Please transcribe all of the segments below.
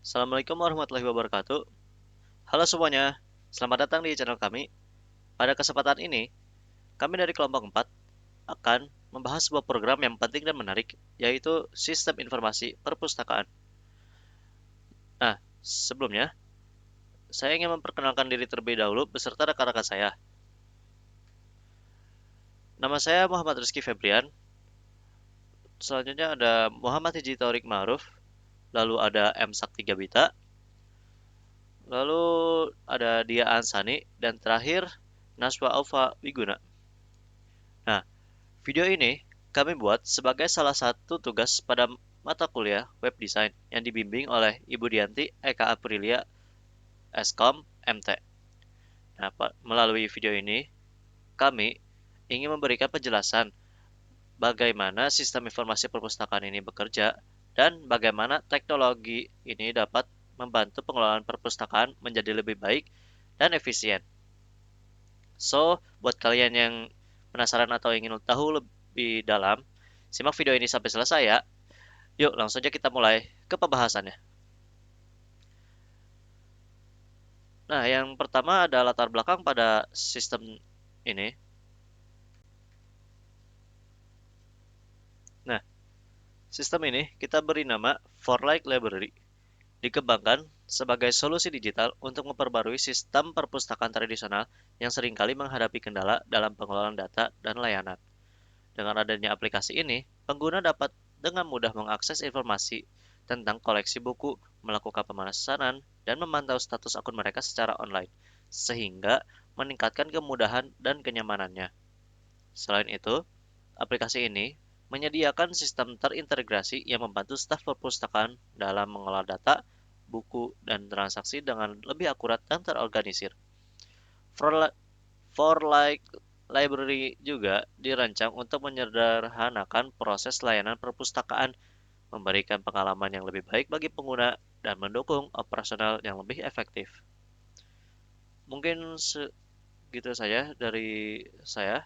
Assalamualaikum warahmatullahi wabarakatuh. Halo semuanya, selamat datang di channel kami. Pada kesempatan ini, kami dari kelompok 4 akan membahas sebuah program yang penting dan menarik, yaitu Sistem Informasi Perpustakaan. Nah, sebelumnya, saya ingin memperkenalkan diri terlebih dahulu beserta rekan-rekan saya. Nama saya Muhammad Rizky Febrian, selanjutnya ada Muhammad Hiji Taurik Ma'ruf, lalu ada M Sakti Gabita, lalu ada Dia Ansani, dan terakhir Naswa Aufa Wiguna. Nah, video ini kami buat sebagai salah satu tugas pada mata kuliah Web Design yang dibimbing oleh Ibu Dianti Eka Aprilia, Eskom, MT. Nah, melalui video ini, kami ingin memberikan penjelasan bagaimana sistem informasi perpustakaan ini bekerja dan bagaimana teknologi ini dapat membantu pengelolaan perpustakaan menjadi lebih baik dan efisien. So, buat kalian yang penasaran atau ingin tahu lebih dalam, simak video ini sampai selesai ya. Yuk, langsung saja kita mulai ke pembahasannya. Nah, yang pertama ada latar belakang pada sistem ini. Nah, sistem ini kita beri nama For-like Library. Dikembangkan sebagai solusi digital untuk memperbarui sistem perpustakaan tradisional yang seringkali menghadapi kendala dalam pengelolaan data dan layanan. Dengan adanya aplikasi ini, pengguna dapat dengan mudah mengakses informasi tentang koleksi buku, melakukan pemesanan, dan memantau status akun mereka secara online, sehingga meningkatkan kemudahan dan kenyamanannya. Selain itu, aplikasi ini menyediakan sistem terintegrasi yang membantu staf perpustakaan dalam mengelola data, buku, dan transaksi dengan lebih akurat dan terorganisir. For Like Library juga dirancang untuk menyederhanakan proses layanan perpustakaan, memberikan pengalaman yang lebih baik bagi pengguna, dan mendukung operasional yang lebih efektif. Mungkin segitu saja dari saya.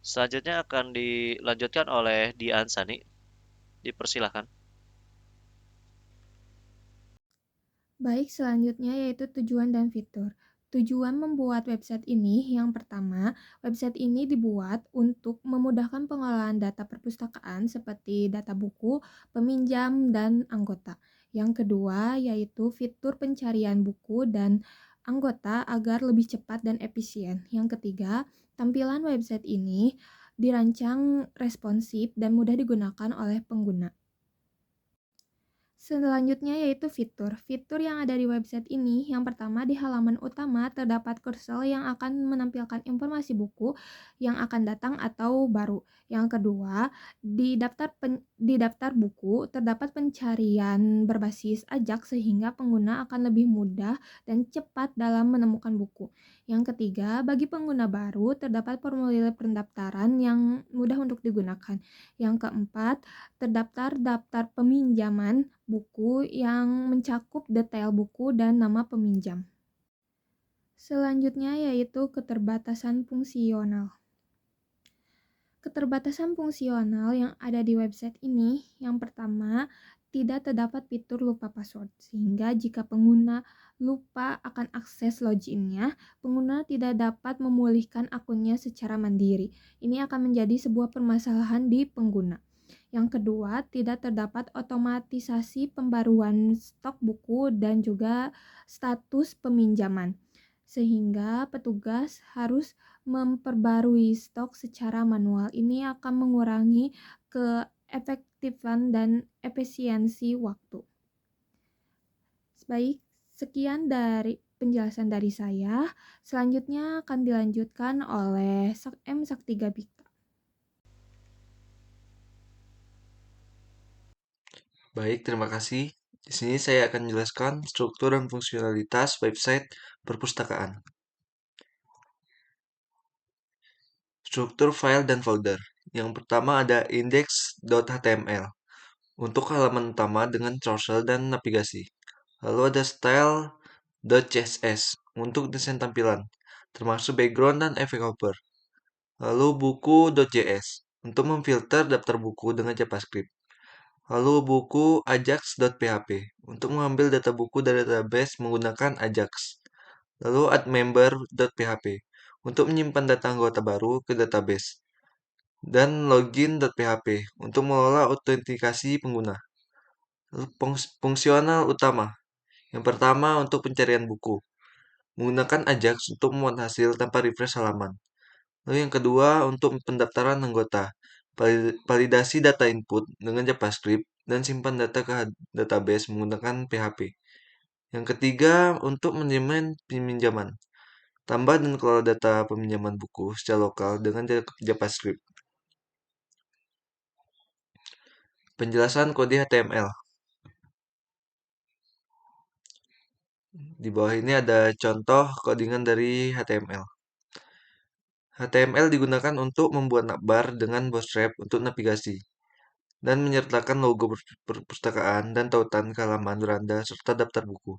Selanjutnya akan dilanjutkan oleh Dian Sani. Dipersilahkan. Baik, selanjutnya yaitu tujuan dan fitur. Tujuan membuat website ini, yang pertama, website ini dibuat untuk memudahkan pengelolaan data perpustakaan seperti data buku, peminjam, dan anggota. Yang kedua, yaitu fitur pencarian buku dan anggota agar lebih cepat dan efisien. Yang ketiga, tampilan website ini dirancang responsif dan mudah digunakan oleh pengguna. Selanjutnya yaitu fitur. Fitur yang ada di website ini, yang pertama di halaman utama terdapat kursor yang akan menampilkan informasi buku yang akan datang atau baru. Yang kedua, di daftar buku terdapat pencarian berbasis ajak sehingga pengguna akan lebih mudah dan cepat dalam menemukan buku. Yang ketiga, bagi pengguna baru terdapat formulir pendaftaran yang mudah untuk digunakan. Yang keempat, terdaftar daftar peminjaman buku yang mencakup detail buku dan nama peminjam. Selanjutnya yaitu keterbatasan fungsional. Keterbatasan fungsional yang ada di website ini, yang pertama, tidak terdapat fitur lupa password, sehingga jika pengguna lupa akan akses loginnya, pengguna tidak dapat memulihkan akunnya secara mandiri. Ini akan menjadi sebuah permasalahan di pengguna. Yang kedua, tidak terdapat otomatisasi pembaruan stok buku dan juga status peminjaman, sehingga petugas harus memperbarui stok secara manual. Ini akan mengurangi keefektifan dan efisiensi waktu. Baik, sekian dari penjelasan dari saya. Selanjutnya akan dilanjutkan oleh M. Sakti Gabita. Baik, terima kasih. Di sini saya akan menjelaskan struktur dan fungsionalitas website perpustakaan. Struktur file dan folder. Yang pertama ada index.html untuk halaman utama dengan cursor dan navigasi. Lalu ada style.css untuk desain tampilan, termasuk background dan efek cover. Lalu buku.js untuk memfilter daftar buku dengan JavaScript. Lalu buku ajax.php untuk mengambil data buku dari database menggunakan ajax. Lalu add member.php untuk menyimpan data anggota baru ke database. Dan login.php untuk mengelola autentikasi pengguna. Lalu fungsional utama. Yang pertama untuk pencarian buku. Menggunakan Ajax untuk memuat hasil tanpa refresh halaman. Lalu yang kedua untuk pendaftaran anggota. Validasi data input dengan JavaScript dan simpan data ke database menggunakan PHP. Yang ketiga untuk manajemen peminjaman. Tambah dan kelola data peminjaman buku secara lokal dengan JavaScript. Penjelasan kode HTML. Di bawah ini ada contoh codingan dari HTML. HTML digunakan untuk membuat navbar dengan bootstrap untuk navigasi dan menyertakan logo perpustakaan dan tautan ke halaman beranda serta daftar buku.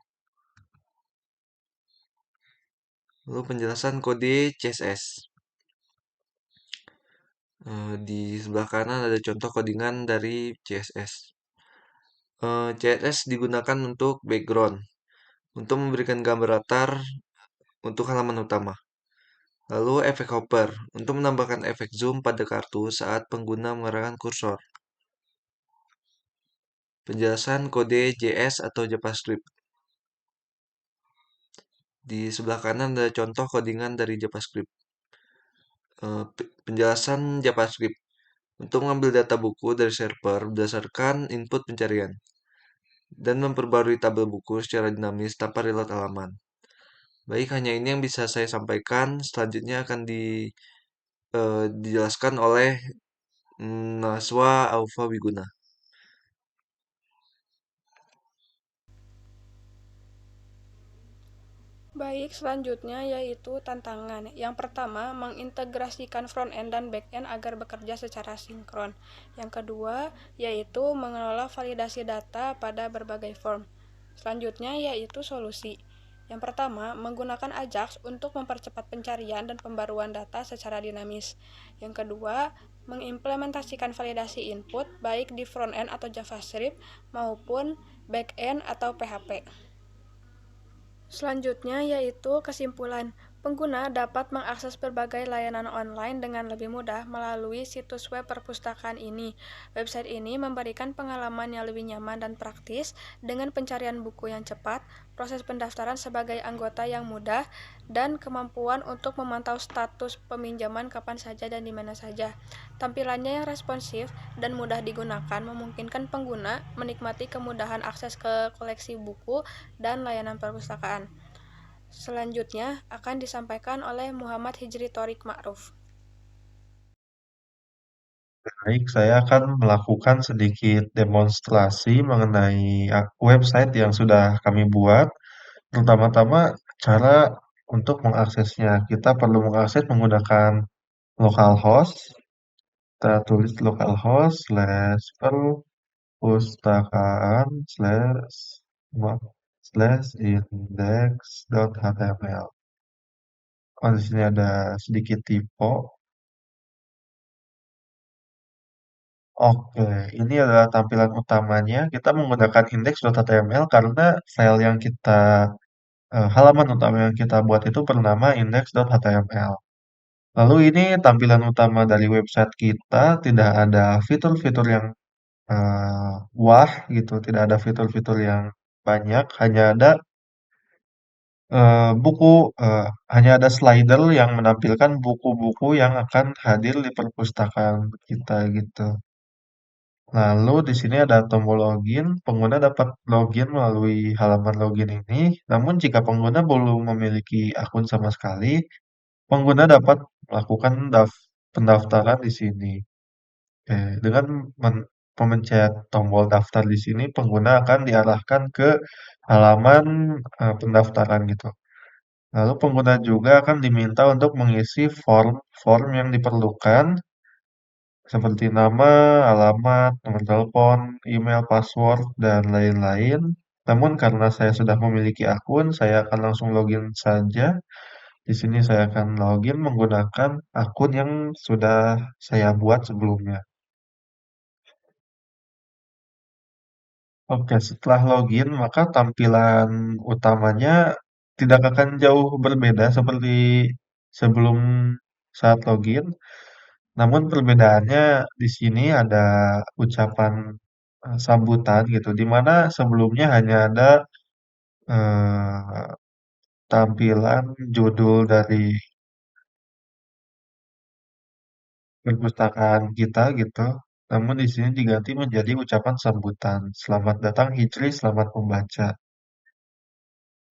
Lalu penjelasan kode CSS. Di sebelah kanan ada contoh codingan dari CSS. CSS digunakan untuk background, untuk memberikan gambar latar untuk halaman utama. Lalu efek hover, untuk menambahkan efek zoom pada kartu saat pengguna mengarahkan kursor. Penjelasan kode JS atau JavaScript. Di sebelah kanan ada contoh codingan dari JavaScript. Penjelasan JavaScript untuk mengambil data buku dari server berdasarkan input pencarian dan memperbarui tabel buku secara dinamis tanpa reload halaman. Baik, hanya ini yang bisa saya sampaikan. Selanjutnya akan dijelaskan oleh Naswa Aufa Wiguna. Baik, selanjutnya yaitu tantangan. Yang pertama, mengintegrasikan front-end dan back-end agar bekerja secara sinkron. Yang kedua, yaitu mengelola validasi data pada berbagai form. Selanjutnya yaitu solusi. Yang pertama, menggunakan Ajax untuk mempercepat pencarian dan pembaruan data secara dinamis. Yang kedua, mengimplementasikan validasi input baik di front-end atau JavaScript maupun back-end atau PHP. Selanjutnya yaitu kesimpulan. Pengguna dapat mengakses berbagai layanan online dengan lebih mudah melalui situs web perpustakaan ini. Website ini memberikan pengalaman yang lebih nyaman dan praktis dengan pencarian buku yang cepat, proses pendaftaran sebagai anggota yang mudah, dan kemampuan untuk memantau status peminjaman kapan saja dan di mana saja. Tampilannya yang responsif dan mudah digunakan memungkinkan pengguna menikmati kemudahan akses ke koleksi buku dan layanan perpustakaan. Selanjutnya akan disampaikan oleh Muhammad Hijri Thorik Ma'ruf. Baik, saya akan melakukan sedikit demonstrasi mengenai website yang sudah kami buat. Pertama-tama, cara untuk mengaksesnya. Kita perlu mengakses menggunakan localhost. Kita tulis localhost slash perpustakaan slash slash index.html. Oh, di sini ada sedikit typo. Oke, ini adalah tampilan utamanya. Kita menggunakan index.html karena file yang halaman utama yang kita buat itu bernama index.html. Lalu ini tampilan utama dari website kita, tidak ada fitur-fitur yang wah gitu, tidak ada fitur-fitur yang banyak, hanya ada slider yang menampilkan buku-buku yang akan hadir di perpustakaan kita gitu. Lalu di sini ada tombol login. Pengguna dapat login melalui halaman login ini. Namun jika pengguna belum memiliki akun sama sekali, pengguna dapat melakukan pendaftaran di sini. Oke, dengan pemencet tombol daftar di sini, pengguna akan diarahkan ke halaman pendaftaran gitu. Lalu pengguna juga akan diminta untuk mengisi form yang diperlukan seperti nama, alamat, nomor telepon, email, password, dan lain-lain. Namun karena saya sudah memiliki akun, saya akan langsung login saja. Di sini saya akan login menggunakan akun yang sudah saya buat sebelumnya. Oke, setelah login, maka tampilan utamanya tidak akan jauh berbeda seperti sebelum saat login. Namun perbedaannya di sini ada ucapan sambutan gitu, di mana sebelumnya hanya ada eh, tampilan judul dari perpustakaan kita gitu. Namun di sini diganti menjadi ucapan sambutan. Selamat datang Hijri, selamat membaca.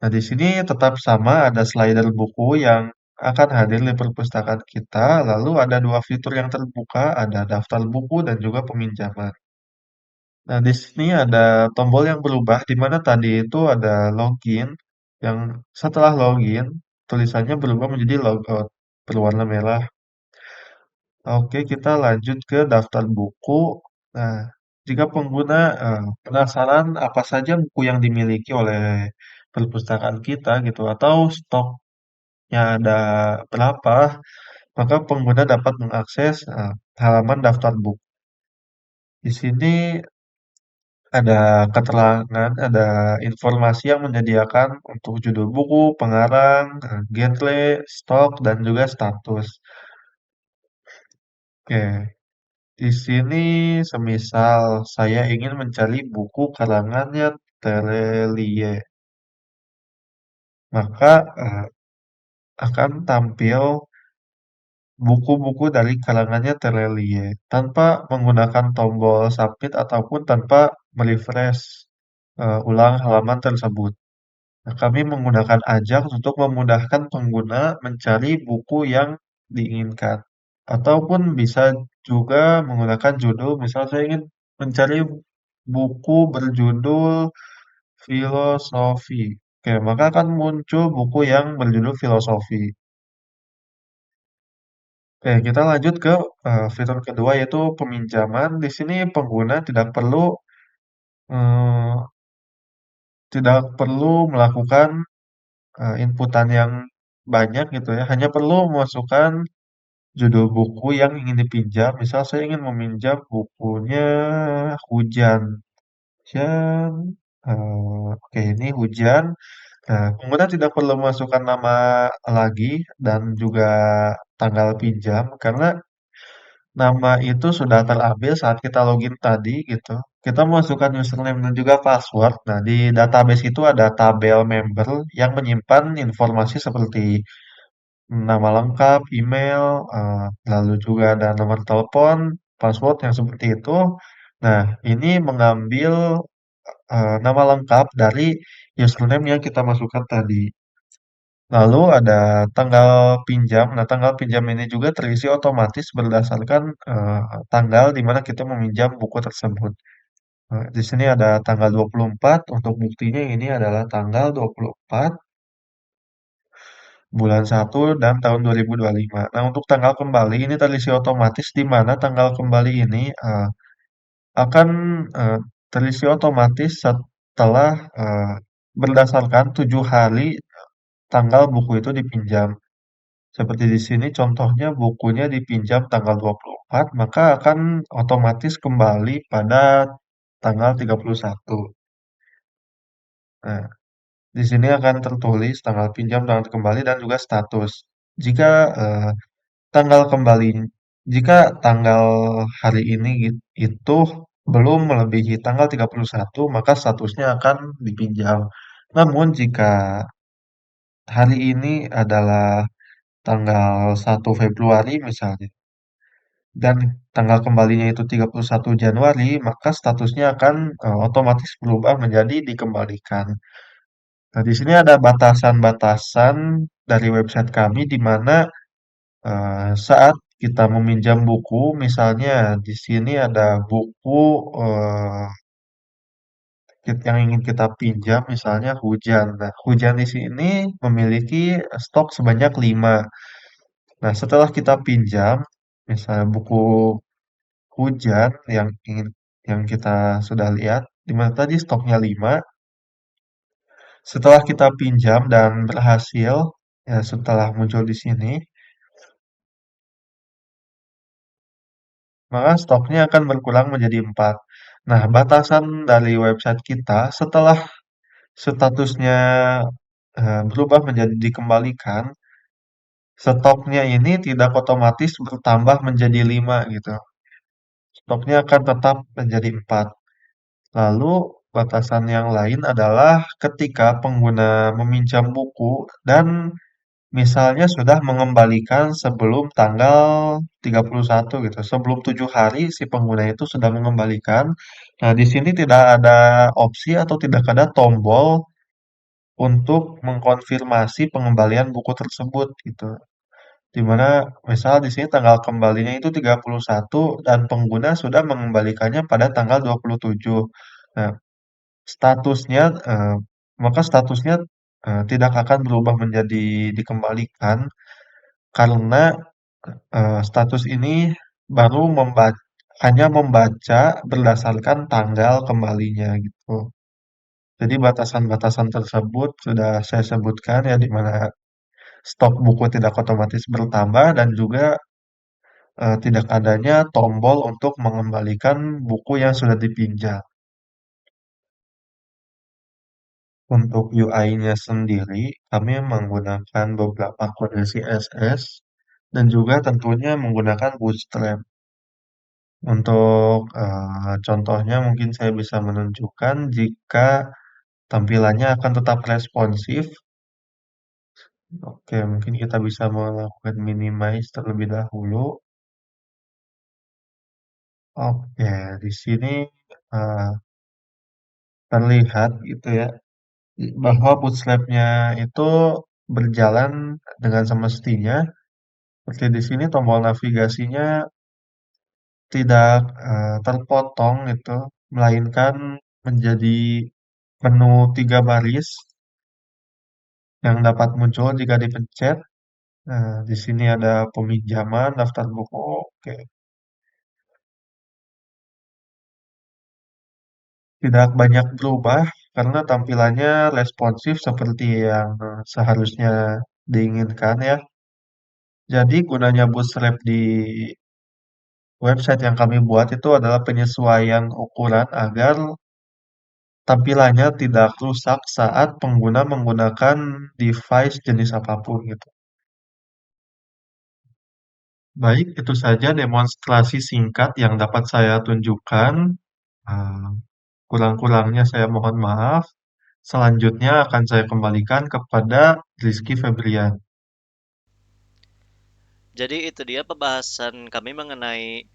Nah, di sini tetap sama ada slider buku yang akan hadir di perpustakaan kita. Lalu ada dua fitur yang terbuka, ada daftar buku dan juga peminjaman. Nah, di sini ada tombol yang berubah, di mana tadi itu ada login, yang setelah login, tulisannya berubah menjadi logout, berwarna merah. Oke, kita lanjut ke daftar buku. Nah, jika pengguna penasaran apa saja buku yang dimiliki oleh perpustakaan kita gitu, atau stoknya ada berapa, maka pengguna dapat mengakses halaman daftar buku. Di sini ada keterangan, ada informasi yang menyediakan untuk judul buku, pengarang, genre, stok, dan juga status. Oke, di sini semisal saya ingin mencari buku karangannya Terelie, maka akan tampil buku-buku dari karangannya Terelie tanpa menggunakan tombol submit ataupun tanpa merefresh ulang halaman tersebut. Nah, kami menggunakan Ajax untuk memudahkan pengguna mencari buku yang diinginkan. Ataupun bisa juga menggunakan judul, misal saya ingin mencari buku berjudul filosofi. Oke, maka akan muncul buku yang berjudul filosofi. Oke, kita lanjut ke fitur kedua yaitu peminjaman. Di sini pengguna eh, tidak perlu melakukan inputan yang banyak gitu ya. Hanya perlu memasukkan judul buku yang ingin dipinjam. Misal saya ingin meminjam bukunya Hujan. Hujan. Oke, ini Hujan. Nah, pengguna tidak perlu memasukkan nama lagi dan juga tanggal pinjam karena nama itu sudah terambil saat kita login tadi gitu. Kita memasukkan username dan juga password. Nah, di database itu ada tabel member yang menyimpan informasi seperti nama lengkap, email, lalu juga ada nomor telepon, password yang seperti itu. Nah, ini mengambil nama lengkap dari username yang kita masukkan tadi. Lalu ada tanggal pinjam. Nah, tanggal pinjam ini juga terisi otomatis berdasarkan tanggal di mana kita meminjam buku tersebut. Di sini ada tanggal 24, untuk buktinya ini adalah tanggal 24 bulan 1 dan tahun 2025. Nah, untuk tanggal kembali ini terisi otomatis di mana tanggal kembali ini akan eh, terisi otomatis setelah berdasarkan 7 hari tanggal buku itu dipinjam. Seperti di sini contohnya bukunya dipinjam tanggal 24, maka akan otomatis kembali pada tanggal 31. Nah, di sini akan tertulis tanggal pinjam, tanggal kembali, dan juga status. Jika tanggal kembali, jika tanggal hari ini itu belum melebihi tanggal 31, maka statusnya akan dipinjam. Namun jika hari ini adalah tanggal 1 Februari misalnya, dan tanggal kembalinya itu 31 Januari, maka statusnya akan otomatis berubah menjadi dikembalikan. Nah, di sini ada batasan-batasan dari website kami di mana saat kita meminjam buku, misalnya di sini ada buku yang ingin kita pinjam, misalnya Hujan. Nah, Hujan di sini memiliki stok sebanyak 5. Nah, setelah kita pinjam, misalnya buku Hujan yang kita sudah lihat, di mana tadi stoknya 5, setelah kita pinjam dan berhasil, ya setelah muncul di sini, maka stoknya akan berkurang menjadi 4. Nah, batasan dari website kita setelah statusnya berubah menjadi dikembalikan, stoknya ini tidak otomatis bertambah menjadi 5 gitu. Stoknya akan tetap menjadi 4. Lalu batasan yang lain adalah ketika pengguna meminjam buku dan misalnya sudah mengembalikan sebelum tanggal 31 gitu. Sebelum 7 hari si pengguna itu sudah mengembalikan. Nah, di sini tidak ada opsi atau tidak ada tombol untuk mengkonfirmasi pengembalian buku tersebut gitu. Di mana misal di sini tanggal kembalinya itu 31 dan pengguna sudah mengembalikannya pada tanggal 27. Nah, statusnya maka statusnya tidak akan berubah menjadi dikembalikan karena status ini baru hanya membaca berdasarkan tanggal kembalinya gitu. Jadi batasan-batasan tersebut sudah saya sebutkan ya di mana stok buku tidak otomatis bertambah dan juga tidak adanya tombol untuk mengembalikan buku yang sudah dipinjam. Untuk UI-nya sendiri, kami menggunakan beberapa kode CSS dan juga tentunya menggunakan Bootstrap. Untuk contohnya mungkin saya bisa menunjukkan jika tampilannya akan tetap responsif. Oke, mungkin kita bisa melakukan minimize terlebih dahulu. Oke, di sini eh, terlihat gitu ya bahwa Bootstrap-nya itu berjalan dengan semestinya. Seperti di sini tombol navigasinya tidak terpotong gitu, melainkan menjadi menu 3 baris yang dapat muncul jika dipencet. Nah, di sini ada peminjaman, daftar buku. Oke, tidak banyak berubah karena tampilannya responsif seperti yang seharusnya diinginkan ya. Jadi gunanya Bootstrap di website yang kami buat itu adalah penyesuaian ukuran agar tampilannya tidak rusak saat pengguna menggunakan device jenis apapun gitu. Baik, itu saja demonstrasi singkat yang dapat saya tunjukkan. Ah, kurang-kurangnya saya mohon maaf. Selanjutnya akan saya kembalikan kepada Rizky Febrian. Jadi itu dia pembahasan kami mengenai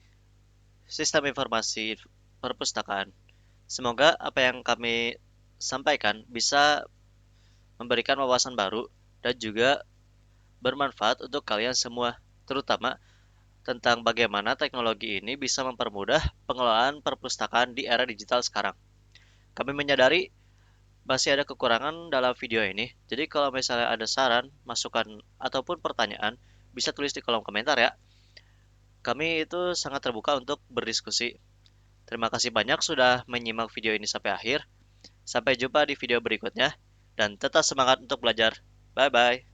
sistem informasi perpustakaan. Semoga apa yang kami sampaikan bisa memberikan wawasan baru dan juga bermanfaat untuk kalian semua, terutama tentang bagaimana teknologi ini bisa mempermudah pengelolaan perpustakaan di era digital sekarang. Kami menyadari masih ada kekurangan dalam video ini, jadi kalau misalnya ada saran, masukan, ataupun pertanyaan, bisa tulis di kolom komentar ya. Kami itu sangat terbuka untuk berdiskusi. Terima kasih banyak sudah menyimak video ini sampai akhir. Sampai jumpa di video berikutnya, dan tetap semangat untuk belajar. Bye-bye.